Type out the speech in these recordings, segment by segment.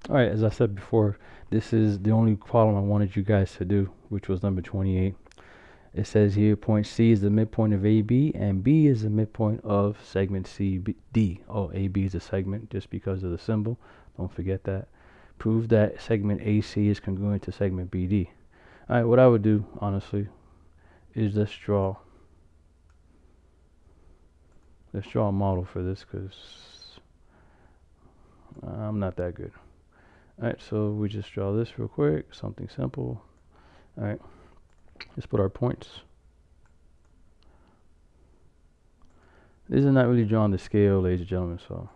Alright, as I said before, this is the only problem I wanted you guys to do, which was number 28. It says here point C is the midpoint of AB and B is the midpoint of segment CD. Oh, AB is a segment just because of the symbol. Don't forget that. Prove that segment AC is congruent to segment BD. Alright, what I would do, honestly, is let's draw a model for this because I'm not that good. Alright, so we just draw this real quick, something simple. Alright, let's put our points. This is not really drawn to scale, ladies and gentlemen, so,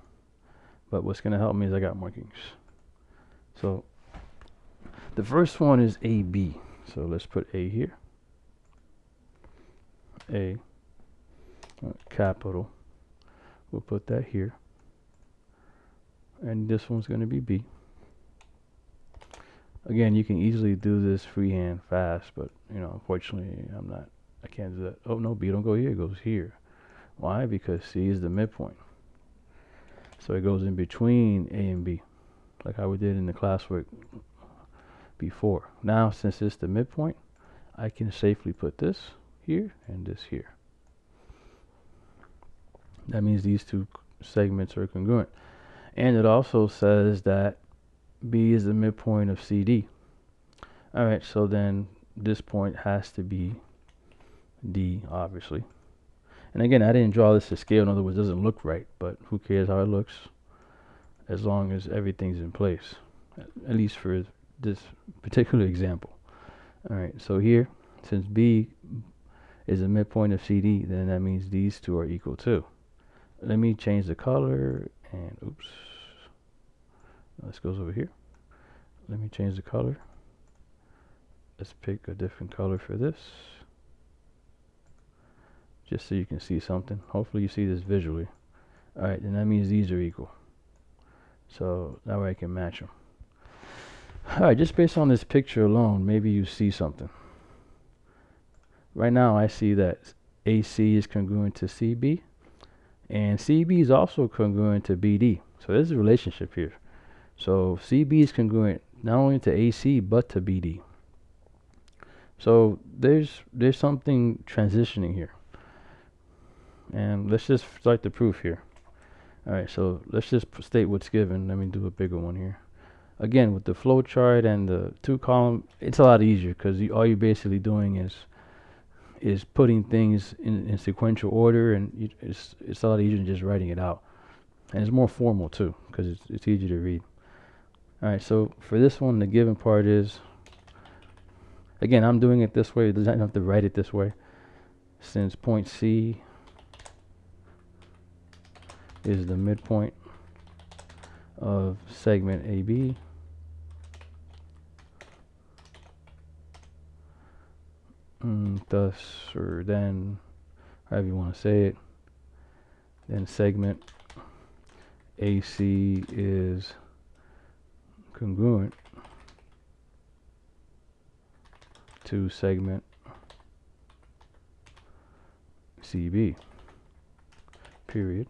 but what's going to help me is I got markings. So the first one is AB. So let's put A here. A, capital. We'll put that here. And this one's going to be B. Again, you can easily do this freehand fast, but unfortunately I can't do that. Oh no, B don't go here, it goes here. Why? Because C is the midpoint. So it goes in between A and B, like how we did in the classwork before. Now, since it's the midpoint, I can safely put this here and this here. That means these two segments are congruent. And it also says that B is the midpoint of CD. Alright, so then this point has to be D, obviously. And again, I didn't draw this to scale. In other words, it doesn't look right, but who cares how it looks as long as everything's in place, at least for this particular example. Alright, so here, since B is a midpoint of CD, then that means these two are equal too. Let me change the color, and oops, this goes over here. Let me change the color. Let's pick a different color for this, just so you can see something. Hopefully you see this visually. Alright, then that means these are equal. So that way I can match them. Alright, just based on this picture alone, maybe you see something. Right now I see that AC is congruent to CB, and CB is also congruent to BD. So there's a relationship here. So CB is congruent not only to AC but to BD. So there's something transitioning here. And let's just start the proof here. Alright, so let's just state what's given. Let me do a bigger one here. Again, with the flow chart and the two column, it's a lot easier because all you're basically doing is putting things in sequential order, and it's a lot easier than just writing it out. And it's more formal too because it's easier to read. Alright, so for this one, the given part is, again, I'm doing it this way. It doesn't have to write it this way. Since point C is the midpoint of segment AB, thus, or then, however you want to say it, then segment AC is congruent to segment CB, period.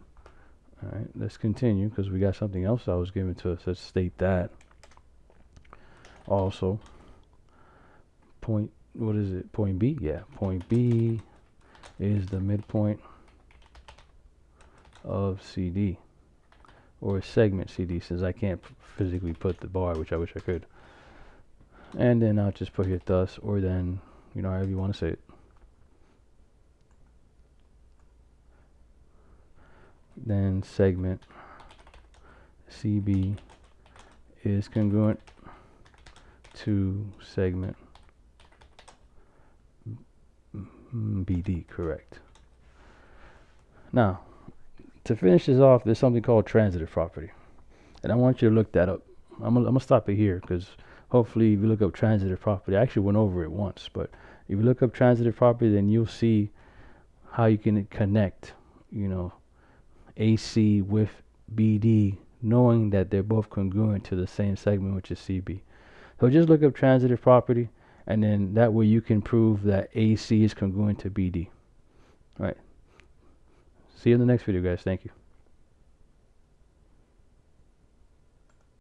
Alright, let's continue because we got something else that was given to us. Let's state that. Also, point B? Yeah, point B is the midpoint of CD, or segment CD, since I can't physically put the bar, which I wish I could. And then I'll just put here thus, or then, however you want to say it. Then segment CB is congruent to segment BD, correct. Now, to finish this off, there's something called transitive property, and I want you to look that up. I'm gonna stop it here because hopefully if you look up transitive property, I actually went over it once, but if you look up transitive property, then you'll see how you can connect, AC with BD, knowing that they're both congruent to the same segment, which is CB. So just look up transitive property, and then that way you can prove that AC is congruent to BD. All right. See you in the next video, guys. Thank you.